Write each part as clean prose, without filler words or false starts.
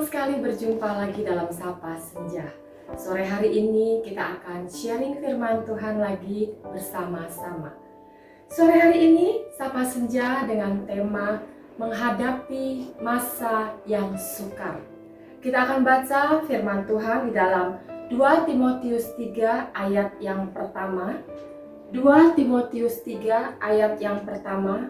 sekali berjumpa lagi dalam Sapa Senja. Sore hari ini kita akan sharing firman Tuhan lagi bersama-sama. Sore hari ini Sapa Senja dengan tema menghadapi masa yang sukar. Kita akan baca firman Tuhan di dalam 2 Timotius 3 ayat yang pertama. 2 Timotius 3 ayat yang pertama.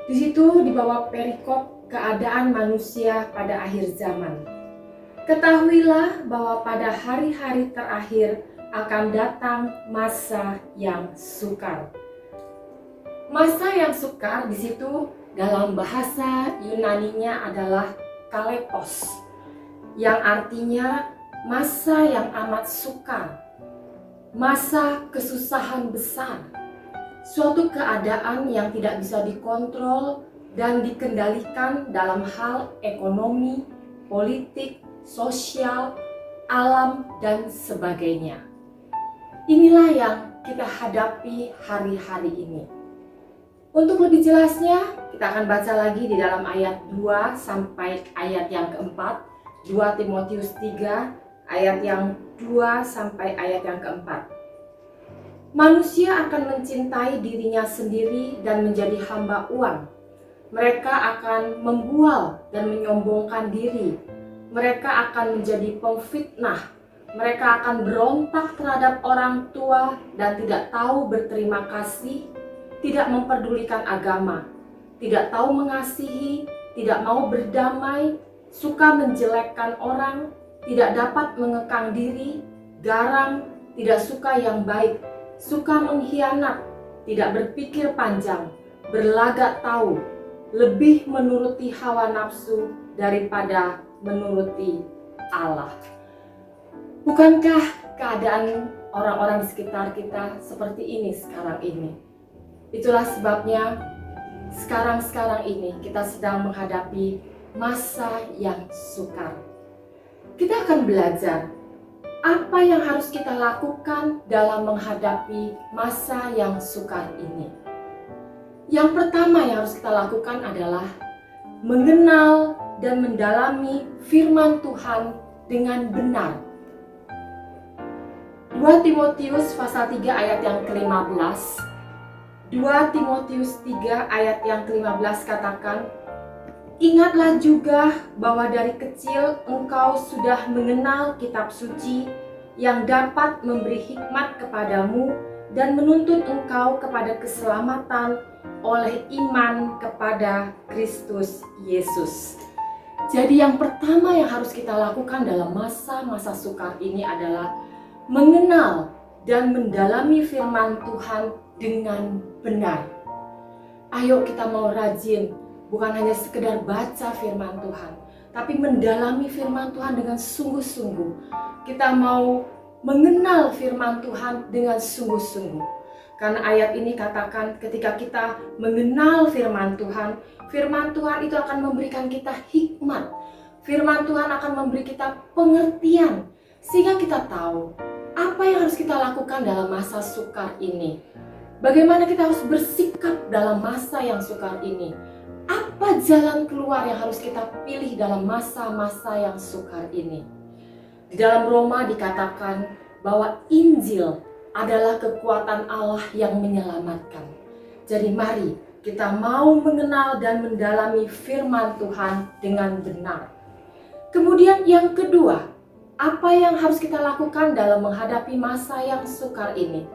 Di situ dibawa perikop keadaan manusia pada akhir zaman. Ketahuilah bahwa pada hari-hari terakhir akan datang masa yang sukar. Masa yang sukar di situ dalam bahasa Yunaninya adalah kalepos, yang artinya masa yang amat sukar, masa kesusahan besar, suatu keadaan yang tidak bisa dikontrol dan dikendalikan dalam hal ekonomi, politik, sosial, alam, dan sebagainya. Inilah yang kita hadapi hari-hari ini. Untuk lebih jelasnya, kita akan baca lagi di dalam ayat 2 sampai ayat yang keempat. 2 Timotius 3 ayat yang 2 sampai ayat yang keempat. Manusia akan mencintai dirinya sendiri dan menjadi hamba uang. Mereka akan membual dan menyombongkan diri. Mereka akan menjadi pemfitnah. Mereka akan berontak terhadap orang tua dan tidak tahu berterima kasih, tidak memperdulikan agama, tidak tahu mengasihi, tidak mau berdamai, suka menjelekkan orang, tidak dapat mengekang diri, garang, tidak suka yang baik, suka mengkhianat, tidak berpikir panjang, berlagak tahu, lebih menuruti hawa nafsu daripada menuruti Allah. Bukankah keadaan orang-orang di sekitar kita seperti ini sekarang ini? Itulah sebabnya sekarang ini kita sedang menghadapi masa yang sukar. Kita akan belajar apa yang harus kita lakukan dalam menghadapi masa yang sukar ini. Yang pertama yang harus kita lakukan adalah mengenal dan mendalami firman Tuhan dengan benar. 2 Timotius pasal 3 ayat yang ke-15. 2 Timotius 3 ayat yang ke-15 katakan, "Ingatlah juga bahwa dari kecil engkau sudah mengenal kitab suci yang dapat memberi hikmat kepadamu dan menuntun engkau kepada keselamatan oleh iman kepada Kristus Yesus." Jadi yang pertama yang harus kita lakukan dalam masa-masa sukar ini adalah mengenal dan mendalami firman Tuhan dengan benar. Ayo kita mau rajin, bukan hanya sekedar baca firman Tuhan, tapi mendalami firman Tuhan dengan sungguh-sungguh. Kita mau mengenal firman Tuhan dengan sungguh-sungguh. Karena ayat ini katakan ketika kita mengenal firman Tuhan itu akan memberikan kita hikmat. Firman Tuhan akan memberi kita pengertian sehingga kita tahu apa yang harus kita lakukan dalam masa sukar ini. Bagaimana kita harus bersikap dalam masa yang sukar ini. Apa jalan keluar yang harus kita pilih dalam masa-masa yang sukar ini. Di dalam Roma dikatakan bahwa Injil adalah kekuatan Allah yang menyelamatkan. Jadi mari kita mau mengenal dan mendalami firman Tuhan dengan benar. Kemudian yang kedua, apa yang harus kita lakukan dalam menghadapi masa yang sukar ini?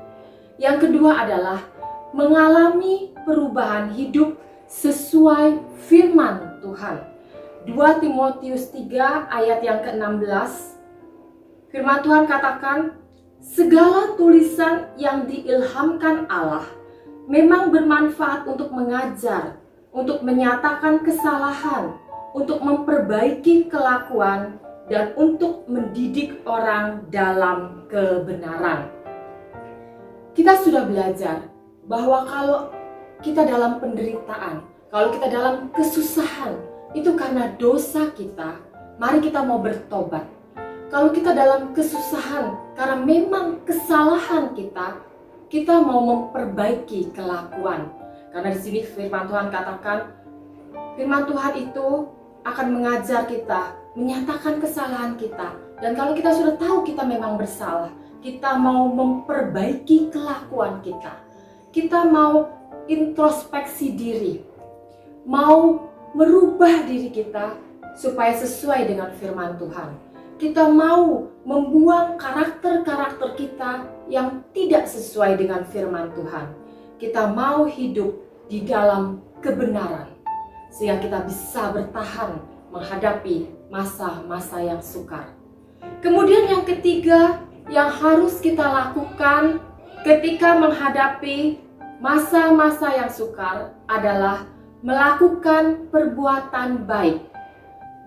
Yang kedua adalah mengalami perubahan hidup sesuai firman Tuhan. 2 Timotius 3 ayat yang ke-16. Firman Tuhan katakan, "Segala tulisan yang diilhamkan Allah memang bermanfaat untuk mengajar, untuk menyatakan kesalahan, untuk memperbaiki kelakuan, dan untuk mendidik orang dalam kebenaran." Kita sudah belajar bahwa kalau kita dalam penderitaan, kalau kita dalam kesusahan, itu karena dosa kita. Mari kita mau bertobat. Kalau kita dalam kesusahan karena memang kesalahan kita mau memperbaiki kelakuan. Karena di sini firman Tuhan katakan, firman Tuhan itu akan mengajar kita, menyatakan kesalahan kita. Dan kalau kita sudah tahu kita memang bersalah, kita mau memperbaiki kelakuan kita. Kita mau introspeksi diri, mau merubah diri kita supaya sesuai dengan firman Tuhan. Kita mau membuang karakter-karakter kita yang tidak sesuai dengan firman Tuhan. Kita mau hidup di dalam kebenaran, sehingga kita bisa bertahan menghadapi masa-masa yang sukar. Kemudian yang ketiga yang harus kita lakukan ketika menghadapi masa-masa yang sukar adalah melakukan perbuatan baik.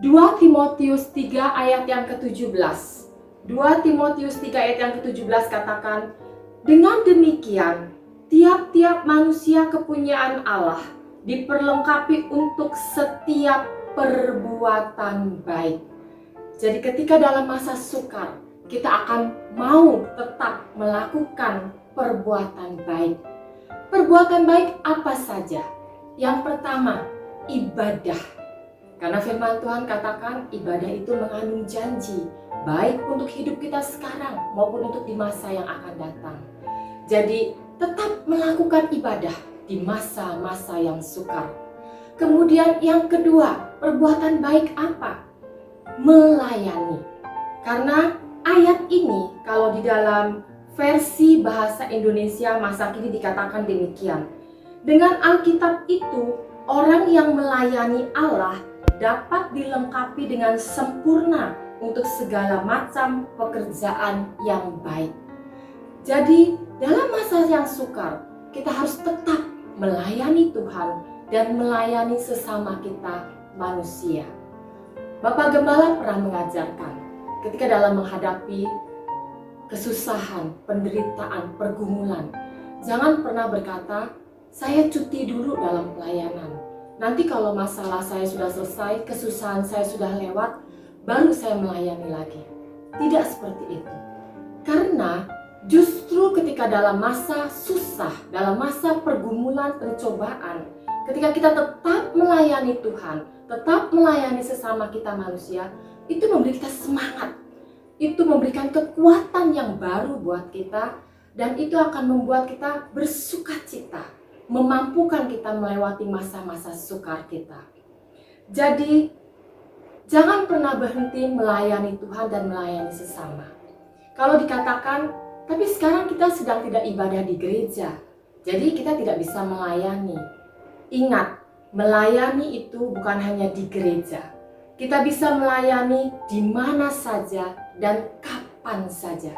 2 Timotius 3 ayat yang ke-17. 2 Timotius 3 ayat yang ke-17 katakan, dengan demikian tiap-tiap manusia kepunyaan Allah diperlengkapi untuk setiap perbuatan baik. Jadi ketika dalam masa sukar, kita akan mau tetap melakukan perbuatan baik. Perbuatan baik apa saja? Yang pertama, ibadah. Karena firman Tuhan katakan ibadah itu mengandung janji, baik untuk hidup kita sekarang maupun untuk di masa yang akan datang. Jadi tetap melakukan ibadah di masa-masa yang sukar. Kemudian yang kedua, perbuatan baik apa? Melayani. Karena ayat ini kalau di dalam versi bahasa Indonesia masa kini dikatakan demikian. Dengan Alkitab itu, orang yang melayani Allah dapat dilengkapi dengan sempurna untuk segala macam pekerjaan yang baik. Jadi dalam masa yang sukar, kita harus tetap melayani Tuhan dan melayani sesama kita manusia. Bapak Gembala pernah mengajarkan ketika dalam menghadapi kesusahan, penderitaan, pergumulan, jangan pernah berkata, saya cuti dulu dalam pelayanan. Nanti kalau masalah saya sudah selesai, kesusahan saya sudah lewat, baru saya melayani lagi. Tidak seperti itu. Karena justru ketika dalam masa susah, dalam masa pergumulan, pencobaan, ketika kita tetap melayani Tuhan, tetap melayani sesama kita manusia, itu memberi kita semangat. Itu memberikan kekuatan yang baru buat kita, dan itu akan membuat kita bersukacita, memampukan kita melewati masa-masa sukar kita. Jadi, jangan pernah berhenti melayani Tuhan dan melayani sesama. Kalau dikatakan, tapi sekarang kita sedang tidak ibadah di gereja, jadi kita tidak bisa melayani. Ingat, melayani itu bukan hanya di gereja. Kita bisa melayani di mana saja dan kapan saja.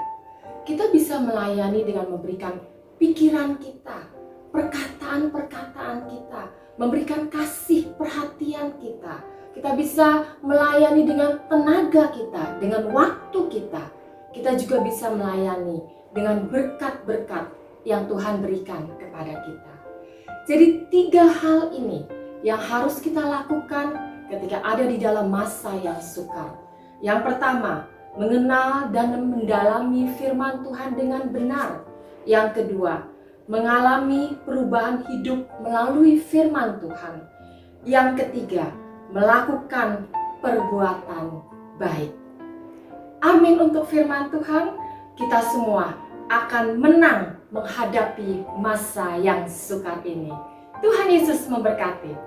Kita bisa melayani dengan memberikan pikiran kita, perkataan-perkataan kita, memberikan kasih perhatian kita. Kita bisa melayani dengan tenaga kita, dengan waktu kita. Kita juga bisa melayani dengan berkat-berkat yang Tuhan berikan kepada kita. Jadi 3 hal ini yang harus kita lakukan ketika ada di dalam masa yang sukar. Yang pertama, mengenal dan mendalami firman Tuhan dengan benar. Yang kedua, mengalami perubahan hidup melalui firman Tuhan. Yang ketiga, melakukan perbuatan baik. Amin untuk firman Tuhan. Kita semua akan menang menghadapi masa yang sukar ini. Tuhan Yesus memberkati.